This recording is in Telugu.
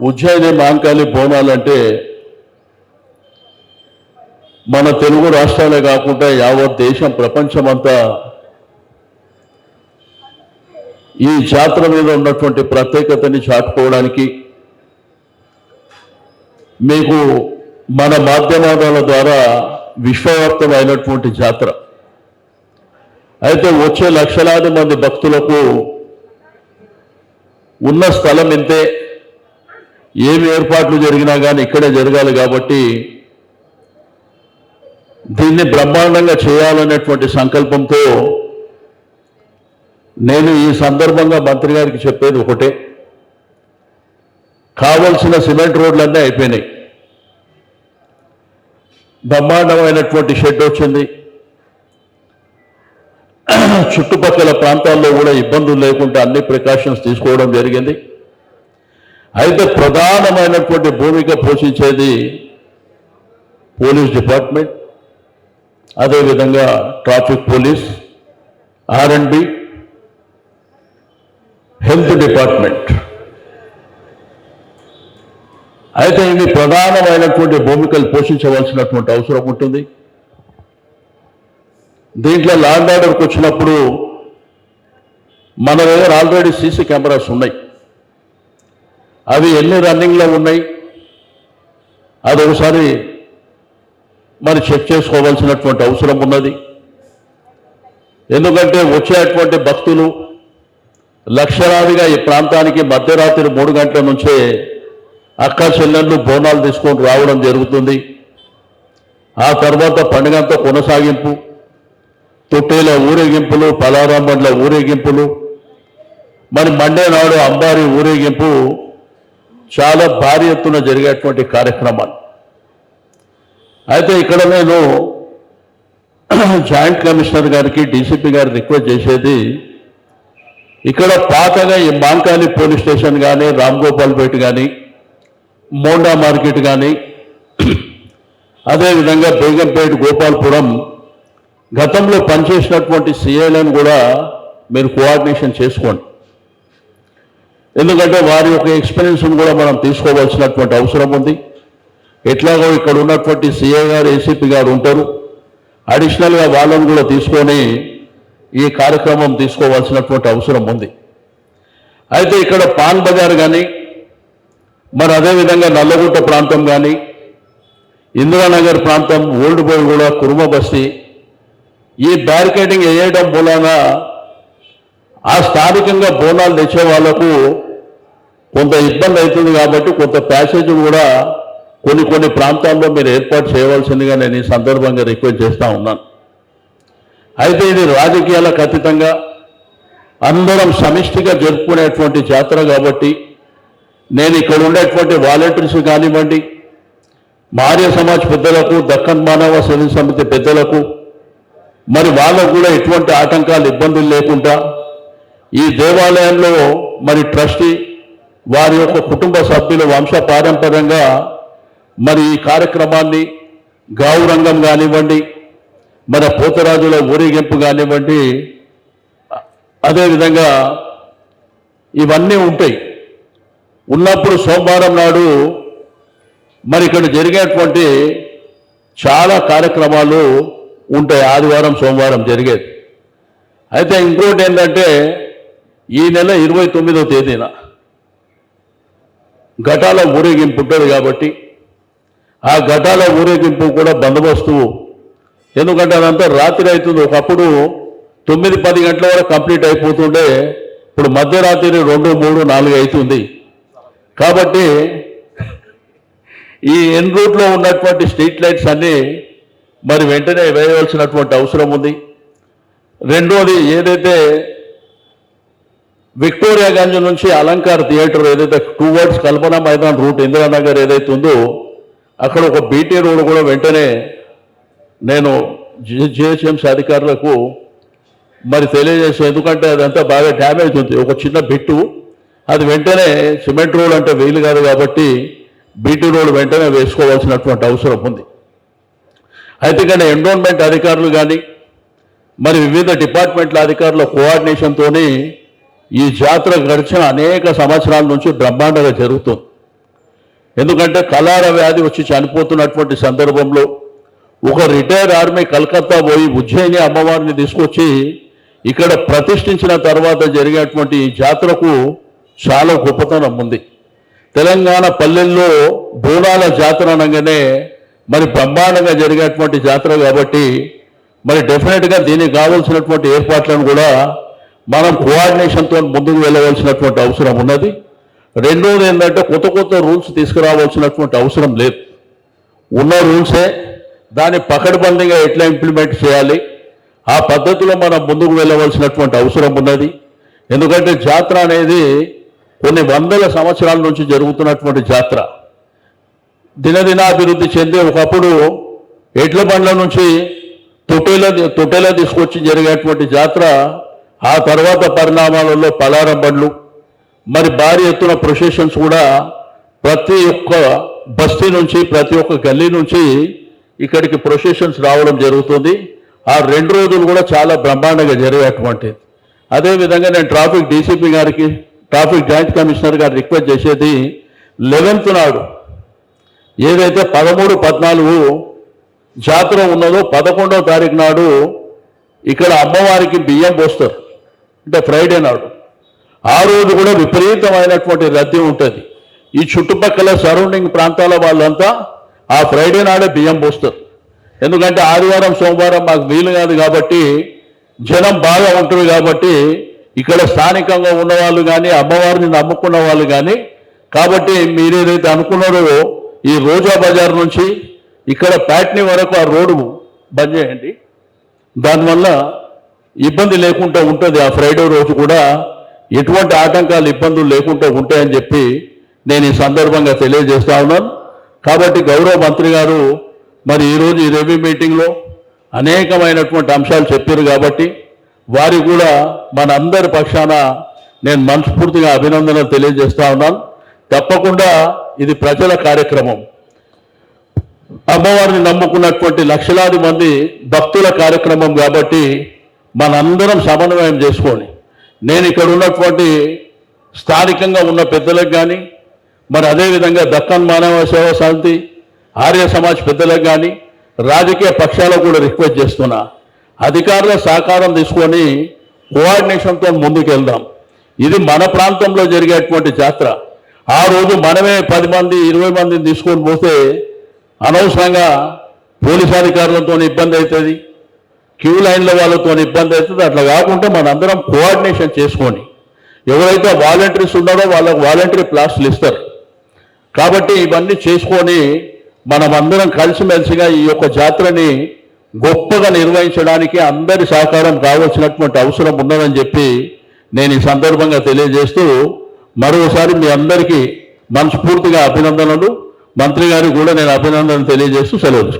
ఉజ్జయిని మహంకాళి బోనాలంటే మన తెలుగు రాష్ట్రాలే కాకుండా యావత్ దేశం ప్రపంచమంతా ఈ జాతర మీద ఉన్నటువంటి ప్రత్యేకతని చాటుకోవడానికి మీకు మన మాధ్యమాల ద్వారా విశ్వవ్యాప్తమైనటువంటి జాతర. అయితే వచ్చే లక్షలాది మంది భక్తులకు ఉన్న స్థలం ఇంతే, ఏమి ఏర్పాట్లు జరిగినా కానీ ఇక్కడే జరగాలి కాబట్టి దీన్ని బ్రహ్మాండంగా చేయాలనేటువంటి సంకల్పంతో నేను ఈ సందర్భంగా మంత్రి గారికి చెప్పేది ఒకటే, కావలసిన సిమెంట్ రోడ్లన్నీ అయిపోయినాయి, బ్రహ్మాండమైనటువంటి షెడ్ వచ్చింది, చుట్టుపక్కల ప్రాంతాల్లో కూడా ఇబ్బందులు లేకుండా అన్ని ప్రికాషన్స్ తీసుకోవడం జరిగింది. అయితే ప్రధానమైనటువంటి భూమిక పోషించేది పోలీస్ డిపార్ట్మెంట్, అదేవిధంగా traffic police, R&B, health department. అయితే ఇవి ప్రధానమైనటువంటి భూమికలు పోషించవలసినటువంటి అవసరం ఉంటుంది. దీంట్లో లా అండ్ ఆర్డర్కి వచ్చినప్పుడు మన దగ్గర ఆల్రెడీ సీసీ కెమెరాస్ ఉన్నాయి, అవి ఎన్ని రన్నింగ్లో ఉన్నాయి అది ఒకసారి మరి చెక్ చేసుకోవాల్సినటువంటి అవసరం ఉన్నది. ఎందుకంటే వచ్చేటువంటి భక్తులు లక్షలాదిగా ఈ ప్రాంతానికి మధ్యరాత్రి 3 గంటల నుంచే అక్క చెల్లెళ్ళు బోనాలు తీసుకొని రావడం జరుగుతుంది. ఆ తర్వాత పండుగంతా కొనసాగింపు, తొట్టేల ఊరేగింపులు, పలారాంబండ్ల ఊరేగింపులు, మరి మండే నాడు అంబారి ఊరేగింపు, చాలా భారీ ఎత్తున జరిగేటువంటి కార్యక్రమాలు. అయితే ఇక్కడ నేను జాయింట్ కమిషనర్ గారికి, డీసీపీ గారికి రిక్వెస్ట్ చేసేది, ఇక్కడ పాతగా ఈ మాంకాళి పోలీస్ స్టేషన్ కానీ, రామ్గోపాల్పేట కానీ, మోండా మార్కెట్ కానీ, అదేవిధంగా బేగంపేట, గోపాల్పురం గతంలో పనిచేసినటువంటి సిఐలను కూడా మీరు కోఆర్డినేషన్ చేసుకోండి. ఎందుకంటే వారి యొక్క ఎక్స్పీరియన్స్ను కూడా మనం తీసుకోవాల్సినటువంటి అవసరం ఉంది. ఎట్లాగో ఇక్కడ ఉన్నటువంటి సిఐ గారు, ఏసీపీ గారు ఉంటారు, అడిషనల్గా వాళ్ళను కూడా తీసుకొని ఈ కార్యక్రమం తీసుకోవాల్సినటువంటి అవసరం ఉంది. అయితే ఇక్కడ పాన్ బజార్ కానీ, మరి అదేవిధంగా నల్లగుట్ట ప్రాంతం కానీ, ఇందిరానగర్ ప్రాంతం, ఓల్డ్ బోయిగూడ, కురుమ బస్తీ, ఈ బ్యారికేడింగ్ వేయడం మూలాన ఆ స్థానికంగా బోనాలు తెచ్చే వాళ్లకు కొంత ఇబ్బంది అవుతుంది. కాబట్టి కొంత ప్యాసేజ్ కూడా కొన్ని ప్రాంతాల్లో మీరు ఏర్పాటు చేయవలసిందిగా నేను ఈ సందర్భంగా రిక్వెస్ట్ చేస్తూ ఉన్నాను. అయితే ఇది రాజకీయాలకు అతీతంగా అందరం సమిష్టిగా జరుపుకునేటువంటి జాతర కాబట్టి నేను ఇక్కడ ఉండేటువంటి వాలంటీర్స్ కానివ్వండి, ఆర్య సమాజ్ పెద్దలకు, దక్కన్ మానవ సేవా సమితి పెద్దలకు, మరి వాళ్ళకు కూడా ఎటువంటి ఆటంకాలు, ఇబ్బందులు లేకుండా ఈ దేవాలయంలో మరి ట్రస్టీ వారి యొక్క కుటుంబ సభ్యులు వంశ పారంపర్యంగా మరి ఈ కార్యక్రమాన్ని గౌరంగం కానివ్వండి, మన పోతరాజుల ఊరేగింపు కానివ్వండి, అదేవిధంగా ఇవన్నీ ఉంటాయి. ఉన్నప్పుడు సోమవారం నాడు మరి ఇక్కడ జరిగేటువంటి చాలా కార్యక్రమాలు ఉంటాయి, ఆదివారం సోమవారం జరిగేది. అయితే ఇంకోటి ఏంటంటే ఈ నెల 29వ తేదీన ఘటాల ఊరేగింపు ఉంటుంది కాబట్టి ఆ ఘటాల ఊరేగింపు కూడా బందోబస్తు, ఎందుకంటే అదంతా రాత్రి అవుతుంది. ఒకప్పుడు 9-10 గంటల వరకు కంప్లీట్ అయిపోతుండే, ఇప్పుడు మధ్యరాత్రి 2, 3, 4 అవుతుంది. కాబట్టి ఈ ఎన్ రూట్లో ఉన్నటువంటి స్ట్రీట్ లైట్స్ అన్నీ మరి వెంటనే వేయవలసినటువంటి అవసరం ఉంది. రెండోది, ఏదైతే విక్టోరియా గంజ్ నుంచి అలంకార్ థియేటర్ ఏదైతే టువర్డ్స్ కల్పన మైదాన్ రూట్ ఇందిరానగర్ ఏదైతే ఉందో అక్కడ ఒక బీటీ రోడ్ కూడా వెంటనే నేను జిహెచ్ఎంసీ అధికారులకు మరి తెలియజేసాను. ఎందుకంటే అదంతా బాగా డ్యామేజ్ ఉంది, ఒక చిన్న బిట్టు, అది వెంటనే సిమెంట్ రోడ్ అంటే వీలు కాదు కాబట్టి బీటీ రోడ్ వెంటనే వేసుకోవాల్సినటువంటి అవసరం ఉంది. అయితే ఇక్కడ ఎండోన్మెంట్ అధికారులు కానీ మరి వివిధ డిపార్ట్మెంట్ల అధికారుల కోఆర్డినేషన్తో ఈ జాతర గడిచిన అనేక సంవత్సరాల నుంచి బ్రహ్మాండంగా జరుగుతుంది. ఎందుకంటే కలార వ్యాధి వచ్చి చనిపోతున్నటువంటి సందర్భంలో ఒక రిటైర్డ్ ఆర్మీ కలకత్తా పోయి ఉజ్జయిని అమ్మవారిని తీసుకొచ్చి ఇక్కడ ప్రతిష్ఠించిన తర్వాత జరిగేటువంటి ఈ జాతరకు చాలా గొప్పతనం ఉంది. తెలంగాణ పల్లెల్లో బోనాల జాతర అనగానే మరి బ్రహ్మాండంగా జరిగేటువంటి జాతర కాబట్టి మరి డెఫినెట్గా దీనికి కావాల్సినటువంటి ఏర్పాట్లను కూడా మనం కోఆర్డినేషన్తో ముందుకు వెళ్ళవలసినటువంటి అవసరం ఉన్నది. రెండోది ఏంటంటే కొత్త కొత్త రూల్స్ తీసుకురావాల్సినటువంటి అవసరం లేదు. ఉన్న రూల్సే దాన్ని పకడ్బందీగా ఎట్లా ఇంప్లిమెంట్ చేయాలి ఆ పద్ధతిలో మనం ముందుకు వెళ్ళవలసినటువంటి అవసరం ఉన్నది. ఎందుకంటే జాతర అనేది కొన్ని వందల సంవత్సరాల నుంచి జరుగుతున్నటువంటి జాతర. దినదినాభివృద్ధి చెంది ఒకప్పుడు ఎడ్ల బండ్ల నుంచి తొట్టెల తీసుకొచ్చి జరిగేటువంటి జాతర ఆ తర్వాత పరిణామాలలో పలారం బండ్లు మరి భారీ ఎత్తున ప్రొసెషన్స్ కూడా ప్రతి ఒక్క బస్తీ నుంచి ప్రతి ఒక్క గల్లీ నుంచి ఇక్కడికి ప్రొసెషన్స్ రావడం జరుగుతుంది. ఆ 2 రోజులు కూడా చాలా బ్రహ్మాండంగా జరిగేటువంటిది. అదేవిధంగా నేను ట్రాఫిక్ డీసీపీ గారికి ట్రాఫిక్ జాయింట్ కమిషనర్ గారు రిక్వెస్ట్ చేసేది 11th నాడు ఏదైతే 13, 14 జాతర ఉన్నదో 11వ తారీఖు నాడు ఇక్కడ అమ్మవారికి బియ్యం పోస్తారు, అంటే ఫ్రైడే నాడు. ఆ రోజు కూడా విపరీతమైనటువంటి రద్దీ ఉంటుంది. ఈ చుట్టుపక్కల సరౌండింగ్ ప్రాంతాల వాళ్ళంతా ఆ ఫ్రైడే నాడే బియ్యం పోస్తారు. ఎందుకంటే ఆదివారం సోమవారం మాకు వీలు కాదు కాబట్టి జనం బాగా ఉంటుంది కాబట్టి ఇక్కడ స్థానికంగా ఉన్నవాళ్ళు కానీ అమ్మవారిని నమ్ముకున్న వాళ్ళు కానీ కాబట్టి మీరేదైతే అనుకున్నారో ఈ రోజా బజార్ నుంచి ఇక్కడ ప్యాట్నీ వరకు ఆ రోడ్డు బంద్ చేయండి. దానివల్ల ఇబ్బంది లేకుండా ఉంటుంది. ఆ ఫ్రైడే రోజు కూడా ఎటువంటి ఆటంకాలు ఇబ్బందులు లేకుండా ఉంటాయని చెప్పి నేను ఈ సందర్భంగా తెలియజేస్తా ఉన్నాను. కాబట్టి గౌరవ మంత్రి గారు మరి ఈరోజు ఈ రివ్యూ మీటింగ్లో అనేకమైనటువంటి అంశాలు చెప్పారు కాబట్టి వారి కూడా మనందరి పక్షాన నేను మనస్ఫూర్తిగా అభినందనలు తెలియజేస్తా ఉన్నాను. తప్పకుండా ఇది ప్రజల కార్యక్రమం. అమ్మవారిని నమ్ముకున్నటువంటి లక్షలాది మంది భక్తుల కార్యక్రమం కాబట్టి మనందరం సమన్వయం చేసుకొని నేను ఇక్కడ ఉన్నటువంటి స్థానికంగా ఉన్న పెద్దలకు కానీ మరి అదేవిధంగా దక్కన్ మానవ సేవా సమితి ఆర్య సమాజ్ పెద్దలకు కానీ రాజకీయ పక్షాలకు కూడా రిక్వెస్ట్ చేస్తున్నా, అధికారుల సహకారం తీసుకొని కోఆర్డినేషన్తో ముందుకు వెళ్దాం. ఇది మన ప్రాంతంలో జరిగేటువంటి జాతర. ఆ రోజు మనమే 10 మంది 20 మందిని తీసుకొని పోతే అనవసరంగా పోలీస్ అధికారులతో ఇబ్బంది అవుతుంది, క్యూ లైన్ల వాళ్ళతో ఇబ్బంది అవుతుంది. అట్లా కాకుండా మనందరం కోఆర్డినేషన్ చేసుకొని ఎవరైతే వాలంటీర్స్ ఉన్నారో వాళ్ళకు వాలంటరీ ప్లాస్లు ఇస్తారు. కాబట్టి ఇవన్నీ చేసుకొని మనమందరం కలిసిమెలిసిగా ఈ యొక్క జాతరని గొప్పగా నిర్వహించడానికి అందరి సహకారం కావాల్సినటువంటి అవసరం ఉన్నదని చెప్పి నేను ఈ సందర్భంగా తెలియజేస్తూ మరోసారి మీ అందరికీ మనస్ఫూర్తిగా అభినందనలు. మంత్రి గారికి కూడా నేను అభినందనలు తెలియజేస్తూ సెలవు.